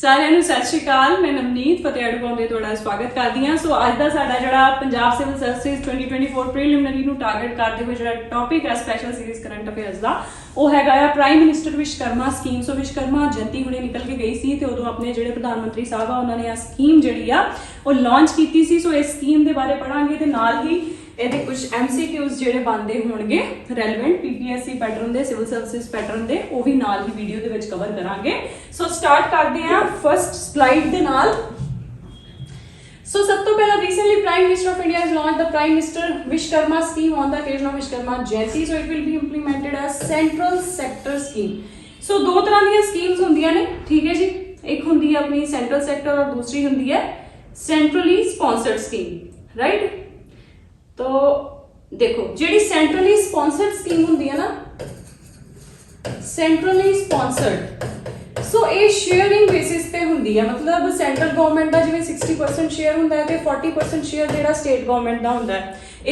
ਸਾਰਿਆਂ ਨੂੰ ਸਤਿ ਸ਼੍ਰੀ ਅਕਾਲ। ਮੈਂ ਨਵਨੀਤ ਫਤਿਹਗੜ੍ਹ ਕੌਮ ਦੇ ਤੁਹਾਡਾ ਸਵਾਗਤ ਕਰਦੀ ਹਾਂ। ਸੋ ਅੱਜ ਦਾ ਸਾਡਾ ਜਿਹੜਾ ਪੰਜਾਬ ਸਿਵਲ ਸਰਵਿਸਿਜ਼ 2024 ਪ੍ਰੀਲਿਮਿਨਰੀ ਨੂੰ ਟਾਰਗੇਟ ਕਰਦੇ ਹੋਏ ਜਿਹੜਾ ਟੌਪਿਕ ਹੈ ਸਪੈਸ਼ਲ ਸੀਰੀਜ਼ ਕਰੰਟ ਅਫੇਅਰਸ ਦਾ, ਉਹ ਹੈਗਾ ਆ ਪ੍ਰਾਈਮ ਮਿਨਿਸਟਰ ਵਿਸ਼ਵਕਰਮਾ ਸਕੀਮ। ਸੋ ਵਿਸ਼ਵਕਰਮਾ ਜਯੰਤੀ ਹੁਣੇ ਨਿਕਲ ਕੇ ਗਈ ਸੀ ਤੇ ਉਦੋਂ ਆਪਣੇ ਜਿਹੜੇ ਪ੍ਰਧਾਨ ਮੰਤਰੀ ਸਾਹਿਬ ਆ ਉਹਨਾਂ ਨੇ ਆ ਸਕੀਮ ਜਿਹੜੀ ਆ ਉਹ ਲਾਂਚ ਕੀਤੀ ਸੀ। ਸੋ ਇਸ ਸਕੀਮ ਦੇ ਬਾਰੇ ਪੜਾਂਗੇ ਤੇ ਨਾਲ ਹੀ ਇਹਦੇ ਕੁਝ MCQs ਜਿਹੜੇ ਬਣਦੇ ਹੋਣਗੇ ਰੈਲੇਵੈਂਟ PPSC ਪੈਟਰਨ ਦੇ, ਸਿਵਲ ਸਰਵਿਸਿਜ਼ ਪੈਟਰਨ ਦੇ, ਉਹ ਵੀ ਨਾਲ ਹੀ ਵੀਡੀਓ ਦੇ ਵਿੱਚ ਕਵਰ ਕਰਾਂਗੇ। ਸੋ ਸਟਾਰਟ ਕਰਦੇ ਹਾਂ ਫਸਟ ਸਲਾਈਡ ਦੇ ਨਾਲ। ਸੋ ਸਭ ਤੋਂ ਪਹਿਲਾਂ recently prime minister of India has launched the prime minister vishkarma scheme on the occasion of vishkarma jayanti, so it will be implemented as central sector scheme। ਸੋ ਦੋ ਤਰ੍ਹਾਂ ਦੀਆਂ ਸਕੀਮਸ ਹੁੰਦੀਆਂ ਨੇ, ਠੀਕ ਹੈ ਜੀ। ਇੱਕ ਹੁੰਦੀ ਹੈ ਆਪਣੀ ਸੈਂਟਰਲ ਸੈਕਟਰ ਔਰ ਦੂਸਰੀ ਹੁੰਦੀ ਹੈ ਸੈਂਟਰਲੀ ਸਪਾਂਸਰਡ ਸਕੀਮ, ਰਾਈਟ। तो देखो जी सेंट्रली स्पॉन्सर्ड स्कीम होंगी है ना, सेंट्रली स्पॉन्सर्ड, सो ये शेयरिंग बेसिस पे होंगी है। मतलब सेंट्रल गवर्नमेंट का जिवें 60% शेयर होंदा है ते 40% शेयर जिहड़ा स्टेट गवर्नमेंट का होंदा है।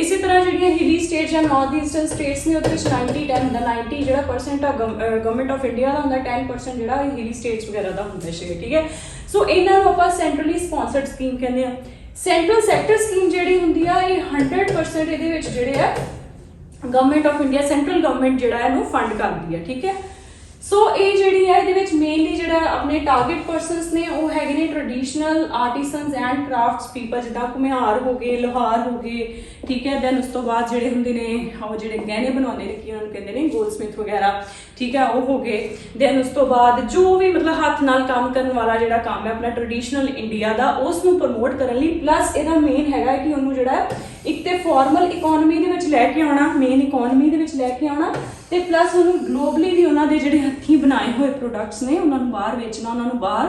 इसी तरह जिहड़ियां हिली स्टेट्स या नॉर्थ ईस्टर्न स्टेट्स ने उहदे विच 90-10 होंदा, 90 जिहड़ा परसेंट गवर्नमेंट ऑफ इंडिया का होंदा, 10% जिहड़ा हिली स्टेट्स वगैरह का होंदा शेयर, ठीक है। सो इन्हां नूं आपां सेंट्रली स्पॉन्सर्ड स्कीम कहंदे आ। ਸੈਂਟਰਲ ਸੈਕਟਰ ਸਕੀਮ ਜਿਹੜੀ ਹੁੰਦੀ ਆ ਇਹ 100% ਇਹਦੇ ਵਿੱਚ ਜਿਹੜੇ ਆ government of India, central government ਜਿਹੜਾ ਇਹਨੂੰ ਫੰਡ ਕਰਦੀ ਹੈ, ਠੀਕ ਹੈ। ਸੋ ਇਹ ਜਿਹੜੀ ਹੈ ਇਹਦੇ ਵਿੱਚ ਮੇਨਲੀ ਜਿਹੜਾ ਆਪਣੇ ਟਾਰਗੇਟ ਪਰਸਨਸ ਨੇ ਉਹ ਹੈਗੇ ਨੇ ਟ੍ਰੈਡੀਸ਼ਨਲ ਆਰਟੀਸਨਸ ਐਂਡ ਕਰਾਫਟਸ ਪੀਪਲ, ਜਿੱਦਾਂ ਘੁਮਿਆਰ ਹੋ ਗਏ, ਲੋਹਾਰ ਹੋ ਗਏ, ਠੀਕ ਹੈ। ਦੈਨ ਉਸ ਤੋਂ ਬਾਅਦ ਜਿਹੜੇ ਹੁੰਦੇ ਨੇ ਉਹ ਜਿਹੜੇ ਗਹਿਣੇ ਬਣਾਉਂਦੇ ਨੇ, ਕੀ ਉਹਨਾਂ ਨੂੰ ਕਹਿੰਦੇ ਨੇ ਗੋਲਡਸਮਿਥ ਵਗੈਰਾ, ਠੀਕ ਹੈ, ਉਹ ਹੋ ਗਏ। ਦੈਨ ਉਸ ਤੋਂ ਬਾਅਦ ਜੋ ਵੀ ਮਤਲਬ ਹੱਥ ਨਾਲ ਕੰਮ ਕਰਨ ਵਾਲਾ ਜਿਹੜਾ ਕੰਮ ਹੈ ਆਪਣਾ ਟ੍ਰੈਡੀਸ਼ਨਲ ਇੰਡੀਆ ਦਾ, ਉਸ ਨੂੰ ਪ੍ਰਮੋਟ ਕਰਨ ਲਈ, ਪਲੱਸ ਇਹਦਾ ਮੇਨ ਹੈਗਾ ਕਿ ਉਹਨੂੰ ਜਿਹੜਾ ਇੱਕ ਤੇ ਫਾਰਮਲ ਇਕੋਨਮੀ ਦੇ ਵਿੱਚ ਲੈ ਕੇ ਆਉਣਾ, ਮੇਨ ਇਕੋਨਮੀ ਦੇ ਵਿੱਚ ਲੈ ਕੇ ਆਉਣਾ, ਤੇ ਪਲੱਸ ਉਹਨੂੰ ਗਲੋਬਲੀ ਵੀ ਉਹਨਾਂ ਦੇ ਜਿਹੜੇ ਹੱਥੀਂ ਬਣਾਏ ਹੋਏ ਪ੍ਰੋਡਕਟਸ ਨੇ ਉਹਨਾਂ ਨੂੰ ਬਾਹਰ ਵੇਚਣਾ, ਉਹਨਾਂ ਨੂੰ ਬਾਹਰ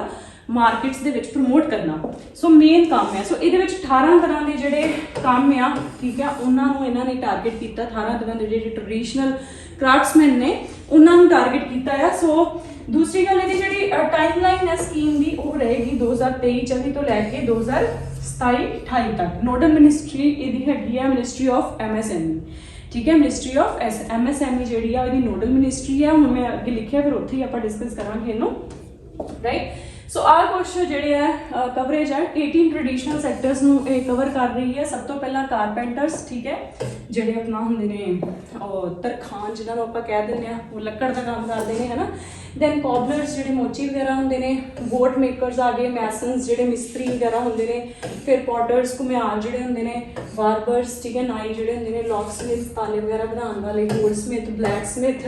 ਮਾਰਕੀਟਸ ਦੇ ਵਿੱਚ ਪ੍ਰਮੋਟ ਕਰਨਾ। ਸੋ ਮੇਨ ਕੰਮ ਹੈ। ਸੋ ਇਹਦੇ ਵਿੱਚ 18 ਤਰ੍ਹਾਂ ਦੇ ਜਿਹੜੇ ਕੰਮ ਆ, ਠੀਕ ਹੈ, ਉਹਨਾਂ ਨੂੰ ਇਹਨਾਂ ਨੇ ਟਾਰਗੇਟ ਕੀਤਾ। 18 ਤਰ੍ਹਾਂ ਦੇ ਜਿਹੜੇ ਟ੍ਰੈਡੀਸ਼ਨਲ ਕਰਾਫਟਸਮੈਨ ਨੇ ਉਹਨਾਂ ਨੂੰ ਟਾਰਗੇਟ ਕੀਤਾ ਹੈ। ਸੋ ਦੂਸਰੀ ਗੱਲ ਇਹਦੀ ਜਿਹੜੀ ਟਾਈਮਲਾਈਨ ਹੈ ਸਕੀਮ ਦੀ ਉਹ ਰਹੇਗੀ 2023-24 ਤੋਂ ਲੈ ਕੇ 2027-28 ਤੱਕ। ਨੋਡਲ ਮਿਨਿਸਟਰੀ ਇਹਦੀ ਹੈਗੀ ਹੈ ਮਿਨਿਸਟਰੀ ਆਫ MSME, ਠੀਕ ਹੈ। ਮਿਨਿਸਟਰੀ ਆਫ MSME ਜਿਹੜੀ ਆ ਇਹਦੀ ਨੋਡਲ ਮਿਨਿਸਟਰੀ ਆ। ਹੁਣ ਮੈਂ ਅੱਗੇ ਲਿਖਿਆ, ਫਿਰ ਉੱਥੇ ਹੀ ਆਪਾਂ ਡਿਸਕਸ ਕਰਾਂਗੇ ਇਹਨੂੰ, ਰਾਈਟ। ਸੋ ਆਹ ਕੁਛ ਜਿਹੜੇ ਆ ਕਵਰੇਜ ਹੈ 18 ਟ੍ਰੈਡੀਸ਼ਨਲ ਸੈਕਟਰਸ ਨੂੰ ਇਹ ਕਵਰ ਕਰ ਰਹੀ ਹੈ। ਸਭ ਤੋਂ ਪਹਿਲਾਂ ਕਾਰਪੈਂਟਰਸ, ਠੀਕ ਹੈ, ਜਿਹੜੇ ਆਪਣਾ ਹੁੰਦੇ ਨੇ ਉਹ ਤਰਖਾਨ ਜਿਹਨਾਂ ਨੂੰ ਆਪਾਂ ਕਹਿ ਦਿੰਦੇ ਆ, ਉਹ ਲੱਕੜ ਦਾ ਕੰਮ ਕਰਦੇ ਨੇ, ਹੈ ਨਾ। ਦੈਨ ਕੋਬਲਰਸ ਜਿਹੜੇ ਮੋਚੀ ਵਗੈਰਾ ਹੁੰਦੇ ਨੇ, ਬੋਟ ਮੇਕਰਸ ਆ ਗਏ, ਮੈਸਨਸ ਜਿਹੜੇ ਮਿਸਤਰੀ ਵਗੈਰਾ ਹੁੰਦੇ ਨੇ, ਫਿਰ ਪੋਟਰਸ ਘੁਮਿਆਰ ਜਿਹੜੇ ਹੁੰਦੇ ਨੇ, ਬਾਰਬਰਸ, ਠੀਕ ਹੈ, ਨਾਈ ਜਿਹੜੇ ਹੁੰਦੇ ਨੇ, ਲੌਕ ਸਮਿਥ ਤਾਲੇ ਵਗੈਰਾ ਬਣਾਉਣ ਵਾਲੇ, ਗੋਲਡ ਸਮਿਥ, ਬਲੈਕ ਸਮਿਥ,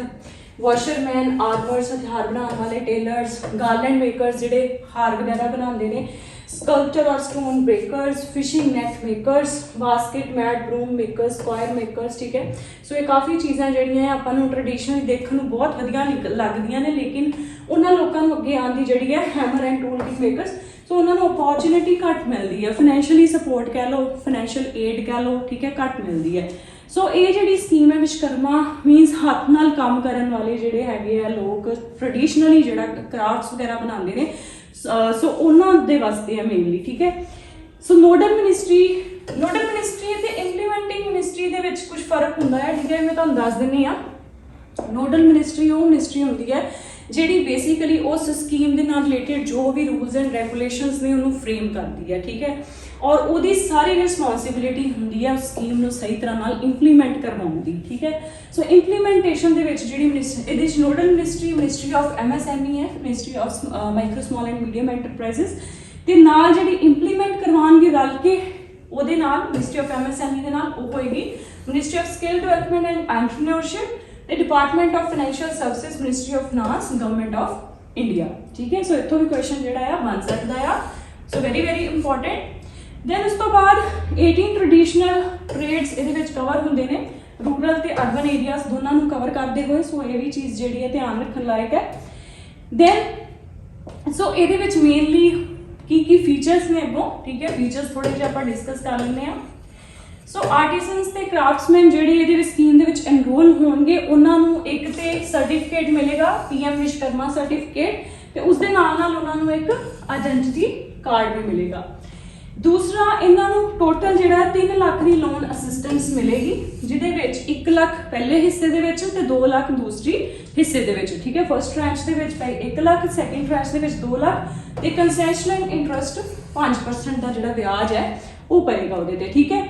ਵਾਸ਼ਰਮੈਨ, ਆਰਮਰਸ ਹਥਿਆਰ ਬਣਾਉਣ ਵਾਲੇ, ਟੇਲਰਸ, ਗਾਰਲੈਂਡ ਮੇਕਰਸ ਜਿਹੜੇ ਹਾਰ ਵਗੈਰਾ ਬਣਾਉਂਦੇ ਨੇ, ਸਕਲਪਚਰ ਔਰ stone breakers, fishing net makers, basket mat broom makers, square makers, ਠੀਕ ਹੈ। ਸੋ ਇਹ ਕਾਫੀ ਚੀਜ਼ਾਂ ਜਿਹੜੀਆਂ ਆਪਾਂ ਨੂੰ ਟ੍ਰੈਡੀਸ਼ਨਲੀ ਦੇਖਣ ਨੂੰ ਬਹੁਤ ਵਧੀਆ ਲੱਗਦੀਆਂ ਨੇ, ਲੇਕਿਨ ਉਹਨਾਂ ਲੋਕਾਂ ਨੂੰ ਅੱਗੇ ਆਉਣ ਦੀ ਜਿਹੜੀ ਹੈ ਹੈਮਰ ਐਂਡ ਟੂਲ ਕਿੰਗ ਮੇਕਰਸ, ਸੋ ਉਹਨਾਂ ਨੂੰ ਅਪੋਰਚੁਨਿਟੀ ਘੱਟ ਮਿਲਦੀ ਹੈ। ਫਾਈਨੈਂਸ਼ੀਅਲੀ ਸਪੋਰਟ ਕਹਿ ਲਓ, ਫਾਈਨੈਂਸ਼ੀਅਲ ਏਡ ਕਹਿ ਲਓ, ਠੀਕ ਹੈ, ਘੱਟ ਮਿਲਦੀ ਹੈ। ਸੋ ਇਹ ਜਿਹੜੀ ਸਕੀਮ ਹੈ ਵਿਸ਼ਵਕਰਮਾ ਮੀਨਸ ਹੱਥ ਨਾਲ ਕੰਮ ਕਰਨ ਵਾਲੇ ਜਿਹੜੇ ਹੈਗੇ ਆ ਲੋਕ, ਟ੍ਰੈਡੀਸ਼ਨਲੀ ਜਿਹੜਾ ਕਰਾਫਟਸ ਵਗੈਰਾ ਬਣਾਉਂਦੇ ਨੇ, ਸੋ ਉਹਨਾਂ ਦੇ ਵਾਸਤੇ ਹੈ ਮੇਨਲੀ, ਠੀਕ ਹੈ। ਸੋ ਨੋਡਲ ਮਿਨਿਸਟਰੀ ਤੇ ਇੰਪਲੀਮੈਂਟਿੰਗ ਮਿਨਿਸਟਰੀ ਦੇ ਵਿੱਚ ਕੁਝ ਫਰਕ ਹੁੰਦਾ ਹੈ, ਠੀਕ ਹੈ। ਮੈਂ ਤੁਹਾਨੂੰ ਦੱਸ ਦਿੰਦੀ ਹਾਂ। ਨੋਡਲ ਮਿਨਿਸਟਰੀ ਉਹ ਮਿਨਿਸਟਰੀ ਹੁੰਦੀ ਹੈ ਜਿਹੜੀ ਬੇਸਿਕਲੀ ਉਸ ਸਕੀਮ ਦੇ ਨਾਲ ਰਿਲੇਟਡ ਜੋ ਵੀ ਰੂਲਸ ਐਂਡ ਰੈਗੂਲੇਸ਼ਨਸ ਨੇ ਉਹਨੂੰ ਫਰੇਮ ਕਰਦੀ ਹੈ, ਠੀਕ ਹੈ। ਔਰ ਉਹਦੀ ਸਾਰੀ ਰਿਸਪੌਂਸਿਬਿਲਿਟੀ ਹੁੰਦੀ ਹੈ ਉਸ ਸਕੀਮ ਨੂੰ ਸਹੀ ਤਰ੍ਹਾਂ ਨਾਲ ਇੰਪਲੀਮੈਂਟ ਕਰਵਾਉਣ ਦੀ, ਠੀਕ ਹੈ। ਸੋ ਇੰਪਲੀਮੈਂਟੇਸ਼ਨ ਦੇ ਵਿੱਚ ਜਿਹੜੀ ਇਹਦੇ ਵਿੱਚ ਨੋਡਲ ਮਿਨਿਸਟਰੀ ਆਫ MSME ਹੈ, ministry of micro small and medium enterprises, ਤੇ ਨਾਲ ਜਿਹੜੀ ਇੰਪਲੀਮੈਂਟ ਕਰਵਾਉਣਗੇ ਰਲ ਕੇ ਉਹਦੇ ਨਾਲ ਮਿਨਿਸਟਰੀ ਆਫ MSME ਦੇ ਨਾਲ ਉਹ ਹੋਏਗੀ ministry of skill development and entrepreneurship ਤੇ department of financial services, ministry of finance, government of India, ਠੀਕ ਹੈ। ਸੋ ਇੱਥੋਂ ਵੀ ਕੁਐਸਚਨ ਜਿਹੜਾ ਆ ਬਣ ਸਕਦਾ ਆ। So very important. ਦੈਨ ਉਸ ਤੋਂ ਬਾਅਦ 18 ਟ੍ਰੈਡੀਸ਼ਨਲ ਟ੍ਰੇਡਸ ਇਹਦੇ ਵਿੱਚ ਕਵਰ ਹੁੰਦੇ ਨੇ, ਰੂਰਲ ਤੇ ਅਰਬਨ ਏਰੀਆਜ਼ ਦੋਨਾਂ ਨੂੰ ਕਵਰ ਕਰਦੇ ਹੋਏ। ਸੋ ਇਹ ਵੀ ਚੀਜ਼ ਜਿਹੜੀ ਹੈ ਧਿਆਨ ਰੱਖਣ ਲਾਇਕ ਹੈ। ਦੈਨ ਸੋ ਇਹਦੇ ਵਿੱਚ ਮੇਨਲੀ ਕੀ ਫੀਚਰਸ ਨੇ ਅੱਗੋਂ, ਠੀਕ ਹੈ, ਫੀਚਰਸ ਥੋੜੇ ਜਿਹੇ ਆਪਾਂ ਡਿਸਕਸ ਕਰ ਲੈਂਦੇ ਹਾਂ। ਸੋ ਆਰਟੀਸਨਸ ਤੇ ਕਰਾਫਟਸਮੈਨ ਜਿਹੜੇ ਇਹਦੇ ਸਕੀਮ ਦੇ ਵਿੱਚ ਐਨਰੋਲ ਹੋਣਗੇ ਉਹਨਾਂ ਨੂੰ ਇੱਕ ਤੇ ਸਰਟੀਫਿਕੇਟ ਮਿਲੇਗਾ, PM ਵਿਸ਼ਵਕਰਮਾ ਸਰਟੀਫਿਕੇਟ, ਤੇ ਉਸ ਦੇ ਨਾਲ ਉਹਨਾਂ ਨੂੰ ਇੱਕ ਆਇਡੈਂਟੀਟੀ ਕਾਰਡ ਵੀ ਮਿਲੇਗਾ। दूसरा इन्हों टोटल जिहड़ा 3 लाख की लोन असिस्टेंस मिलेगी, जिहदे विच 1 लाख पहले हिस्से दे विच ते 2 लाख दूसरी हिस्से दे विच। ठीक है, फर्स्ट ट्रैंच दे विच 1 लाख, सैकेंड ट्रैंच दे विच 2 लाख ते कंसैशनल इंटरस्ट 5% का जिहड़ा ब्याज है वो पएगा उहदे ते। ठीक है,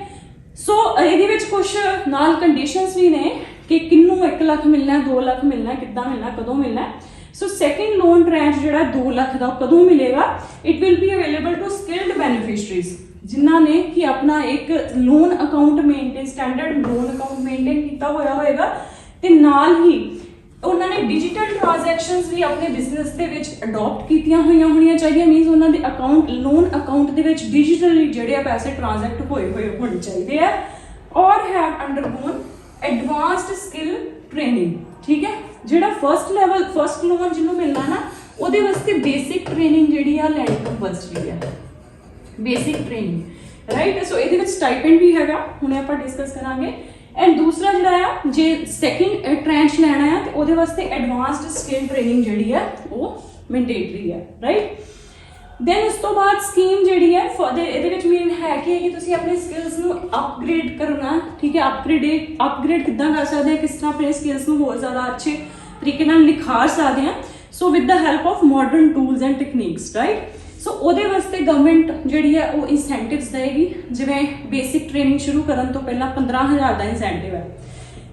सो इहदे विच कुछ नाल कंडीशनस भी ने कि किन्नू 1 लाख मिलना है, 2 लाख मिलना है, किद्दां मिलना, कदों मिलना है। सो सैकेंड लोन ट्रैंच जिहड़ा 2 लाख का कदों मिलेगा, it will be available to skilled beneficiaries जिन्हां ने कि अपना एक loan account maintain, standard loan account maintain किया होया होएगा ते नाल ही उन्होंने डिजिटल ट्रांजैक्शंस भी अपने बिजनेस दे विच अडॉप्ट कीतियां होईयां होणीयां चाहिए। मीनस उन्होंने अकाउंट लोन अकाउंट दे विच डिजिटली जिहड़े पैसे ट्रांजैक्ट होए होने चाहिए है और have undergone advanced skill training. ठीक है, जिहड़ा फर्स्ट लेवल फर्स्ट लोन जिन्होंने मिलना ना उहदे वास्ते बेसिक ट्रेनिंग जिहड़ी आ लैनी कंपलसरी है, बेसिक ट्रेनिंग राइट। सो इहदे विच स्टाइपेंड भी हैगा, हुणे आपां डिस्कस करांगे। एंड दूसरा जिहड़ा आ जे सैकेंड ट्रैंच लैना है तो उहदे वास्ते एडवांस्ड स्किल ट्रेनिंग जिहड़ी है वो मैंडेटरी है राइट। देन उस तो बाद स्कीम जिहड़ी है इहदे विच मेन है कि तुसीं अपने स्किल्स नूं अपग्रेड करना। ठीक है, अपग्रेड किद्दां कर सकदे हैं, किस तरह अपने स्किल्स नूं होर ज़्यादा अच्छे तरीके नाल निखार सकदे हैं। So with the help of modern tools and techniques right. So उहदे वास्ते गवर्नमेंट जिहड़ी है वो इंसैंटिव्स देगी, जिवें बेसिक ट्रेनिंग शुरू करन तो पहला 15,000 का इंसैंटिव है।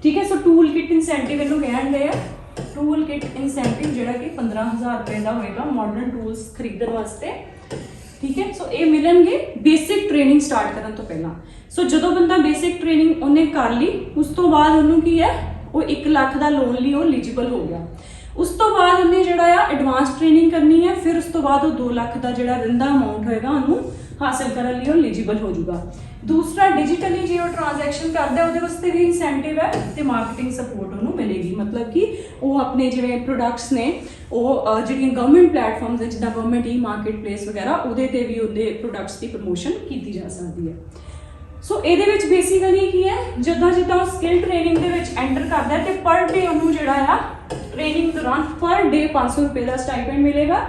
ठीक है, सो टूल किट इंसैंटिव इहनूं कहण दे आ, टूल किट इंसैंटिव जिहड़ा कि 15,000 रुपए का होएगा मॉडर्न टूल्स खरीदण वास्ते। ठीक है, सो ये मिलणगे बेसिक ट्रेनिंग स्टार्ट करन तो पहला। सो जदों बंदा बेसिक ट्रेनिंग उन्हें कर ली उस तो बाद उन्होंने की है वो 1 लाख का लोन लिए वो एलिजिबल हो गया। उस तो बाद उन्हें जिहड़ा आ एडवांस ट्रेनिंग करनी है, फिर उस तो बाद वो 2 लाख का जिहड़ा रहिंदा अमाउंट होएगा उन्होंने हासिल करने लिए एलिजिबल हो जाऊगा। दूसरा डिजिटली जो ट्रांजैक्शन करता है उहदे वास्ते भी इंसैंटिव है तो मार्केटिंग सपोर्ट उन्होंने मिलेगी। मतलब कि वो अपने जिवें प्रोडक्ट्स ने वो जिहड़ियां government platforms जिद्दां government e market place वगैरह उहदे ते भी उहदे प्रोडक्ट्स की प्रमोशन की जा सकती है। सो इहदे विच बेसिकली की है जिद्दां जिद्दां स्किल ट्रेनिंग दे विच एंटर करदा है तो पर डे उन्होंने जिहड़ा आ ट्रेनिंग दौरान पर डे 500 रुपए का स्टाइपेंड मिलेगा।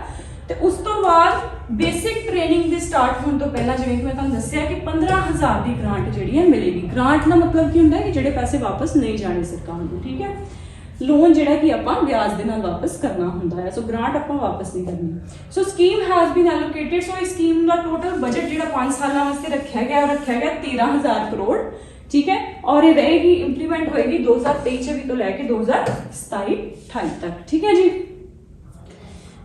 तो उस तो बाद बेसिक ट्रेनिंग के स्टार्ट होने तो पहला जिवें कि मैं तुहानूं दस्सिया कि 15,000 की ग्रांट जिहड़ी है मिलेगी। ग्रांट का मतलब की हुंदा है कि जिहड़े पैसे वापस नहीं जाने सरकार को। ठीक है, लोन जिहड़ा कि आपां ब्याज दे नाल वापस करना हुंदा है। सो ग्रांट आपां वापस नहीं करनी। सो स्कीम हैज़ बीन एलोकेटेड। सो इस स्कीम का टोटल बजट जिहड़ा 5 सालों वास्ते रखा गया 13,000 करोड़। ठीक है, और ये रहेगी इंप्लीमेंट होएगी 2023 तो लैके 2027-28 तक। ठीक है जी।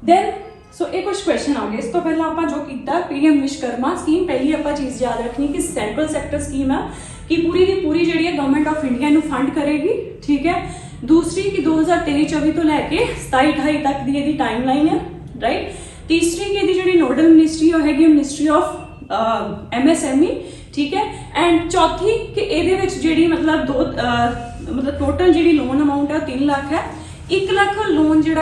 देन सो ये कुछ क्वेश्चन आ गए। इस तो पहला आप जो किया पीएम विश्वकर्मा स्कीम, पहली आप चीज़ याद रखनी कि सेंट्रल सैक्टर स्कीम है कि पूरी की पूरी जी है गवर्नमेंट ऑफ इंडिया नू फंड करेगी। ठीक है, दूसरी कि 2023-24 तो लैके 27-28 तक की यदि टाइम लाइन है राइट। तीसरी कि जी नोडल मिनिस्ट्री हैगी मिनिस्ट्री ऑफ MSME। ठीक है, एंड चौथी कि ये मतलब मतलब टोटल जी लोन अमाउंट है 3 लाख है। 1 लाख लोन जो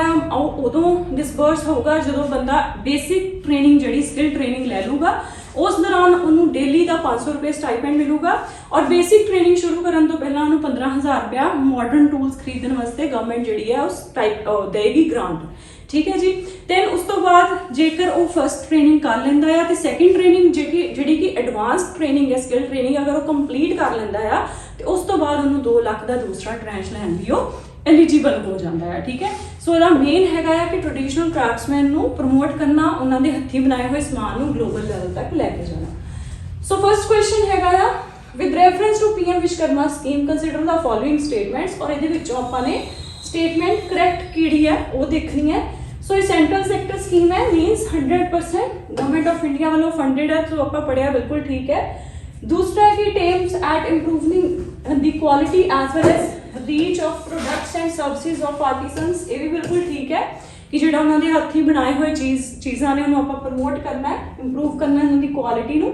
उदों डिसबर्स होगा जो बंदा बेसिक ट्रेनिंग जी स्किल ट्रेनिंग ले लूगा, उस दौरान उन्होंने डेली का 500 रुपये स्टाइपेंड मिलूगा। और बेसिक ट्रेनिंग शुरू करने तो पहला उन्होंने 15,000 रुपया मॉडर्न टूल्स खरीदने वास्ते गवर्नमेंट जी है उस टाइप देगी ग्रांट। ठीक है जी। दैन उस तो बाद जेकर वो फर्स्ट ट्रेनिंग कर लेंदा है तो सैकेंड ट्रेनिंग जी कि एडवांस ट्रेनिंग है स्किल ट्रेनिंग अगर वो कंप्लीट कर लेंदा है तो उस तो बाद उन्होंने 2 लाख का दूसरा ट्रैंच लैन भी वो एलिजिबल हो जाता है। ठीक है, सो यदा मेन हैगा कि ट्रेडिशनल क्राफ्ट्समैन को प्रमोट करना, उन्होंने हथी बनाए हुए समान को ग्लोबल लेवल तक लैके जाना। सो फर्स्ट क्वेश्चन हैगा with reference to PM Vishwakarma scheme consider the following statements. और ये आपने स्टेटमेंट करैक्ट किहड़ी है वो देखनी है। सो ये सेंट्रल सैक्टर स्कीम है, मीनस 100% गवर्नमेंट ऑफ इंडिया वालों फंडेड है, तो आप पढ़िया बिल्कुल ठीक है। दूसरा है कि aims at improving the quality as well as reach of products and services of artisans, ये भी बिल्कुल ठीक है कि जो उन्होंने हथी बनाए हुए चीज़ों ने उन्होंने आप प्रमोट करना है, इंप्रूव करना है उनकी क्वालिटी को,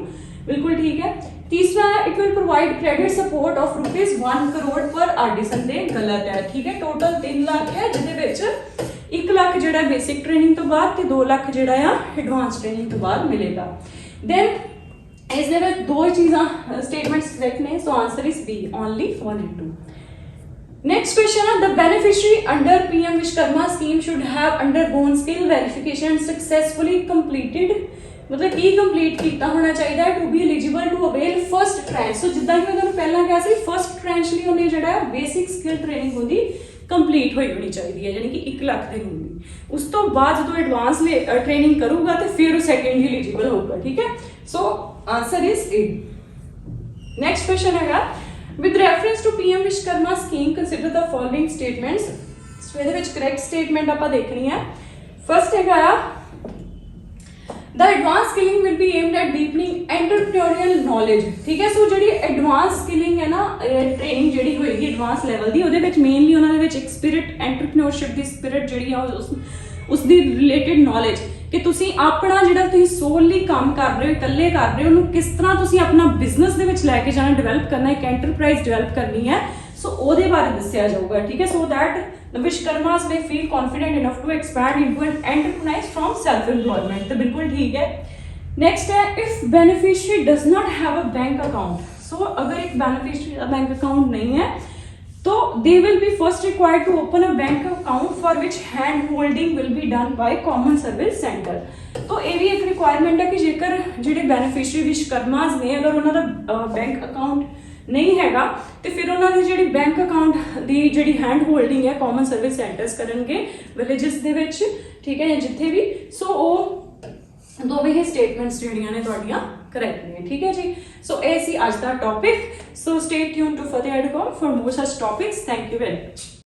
बिल्कुल ठीक है। तीसरा है it will provide credit support of ₹1 crore पर आर्टिसन दे, गलत है। ठीक है, टोटल 3 लाख है जिहदे 1 लाख जो बेसिक ट्रेनिंग तो बाद ते 2 लाख जो एडवांस ट्रेनिंग तो बाद मिलेगा। देन इस दो चीज़ा स्टेटमेंट्स करेक्ट ने, so answer is B only 1 and 2। Next question है the beneficiary under PM Vishwakarma scheme should have undergone skill verification successfully completed मतलब की कंप्लीट किया होना चाहिए to be eligible to avail first tranche. So जिद्दां कि मैं तुहानूं पहलां कहा सी फर्स्ट ट्रेंच लई उहने जिहड़ा बेसिक स्किल ट्रेनिंग होंदी कंप्लीट हुई होनी चाहिए है, यानी कि 1 लाख दी होंगी। उस तो बाद जो एडवांस ट्रेनिंग करूगा तो फिर सैकेंड एलिजिबल होगा, ठीक है। So answer is A. Next question है with reference to PM Vishwakarma scheme consider the following statements. So ਇਹਦੇ ਵਿੱਚ ਕਰੈਕਟ ਸਟੇਟਮੈਂਟ ਆਪਾਂ ਦੇਖਣੀ ਹੈ। ਫਰਸਟ ਹੈਗਾ The advanced skilling will be aimed at deepening entrepreneurial knowledge, ठीक है। सो ਜਿਹੜੀ advanced skilling है ना ट्रेनिंग ਜਿਹੜੀ ਹੋਏਗੀ advanced level ਦੀ, ਉਹਦੇ ਵਿੱਚ ਮੇਨਲੀ ਉਹਨਾਂ ਦੇ ਵਿੱਚ ਇੱਕ ਸਪਿਰਿਟ ਐਂਟਰਪ੍ਰੀਨਿਓਰਸ਼ਿਪ ਦੀ ਸਪਿਰਿਟ ਜਿਹੜੀ ਆ ਉਸ ਦੀ ਰਿਲੇਟਡ ਨੌਲੇਜ ਕਿ ਤੁਸੀਂ ਆਪਣਾ ਜਿਹੜਾ ਤੁਸੀਂ ਸੋਲਲੀ ਕੰਮ ਕਰ ਰਹੇ ਹੋ, ਇਕੱਲੇ ਕਰ ਰਹੇ ਹੋ, ਉਹਨੂੰ ਕਿਸ ਤਰ੍ਹਾਂ ਤੁਸੀਂ ਆਪਣਾ ਬਿਜ਼ਨਸ ਦੇ ਵਿੱਚ ਲੈ ਕੇ ਜਾਣਾ, ਡਿਵੈਲਪ ਕਰਨਾ, ਇੱਕ ਐਂਟਰਪ੍ਰਾਈਜ਼ ਡਿਵੈਲਪ ਕਰਨੀ ਹੈ। ਸੋ ਉਹਦੇ ਬਾਰੇ ਦੱਸਿਆ ਜਾਊਗਾ, ਠੀਕ ਹੈ। So that the Vishkarmas may feel confident enough to expand into an enterprise from self-employment। तो बिल्कुल ठीक है। नेक्स्ट है if beneficiary does not have a bank account। so अगर एक beneficiary का बैंक अकाउंट नहीं है तो they will be first required to open a bank account for which hand holding will be done by common service center। तो ये भी एक रिक्वायरमेंट है कि जेकर ਜਿਹੜੇ beneficiary विश्वकर्मास ने अगर उन्होंने बैंक अकाउंट नहीं हैगा तो फिर उन्होंने जी बैंक अकाउंट की जी हैंड होल्डिंग है कॉमन सर्विस सेंटर्स करनगे विलेजेस दे विच, ठीक है, या जिथे भी। सो वो दोवें ही स्टेटमेंट्स जिहड़ियां ने तुहाडियां करैक्ट ने, ठीक है जी। सो ये सी अज दा topic. So stay tune to Fateh Edcom for more such topics. Thank you very much.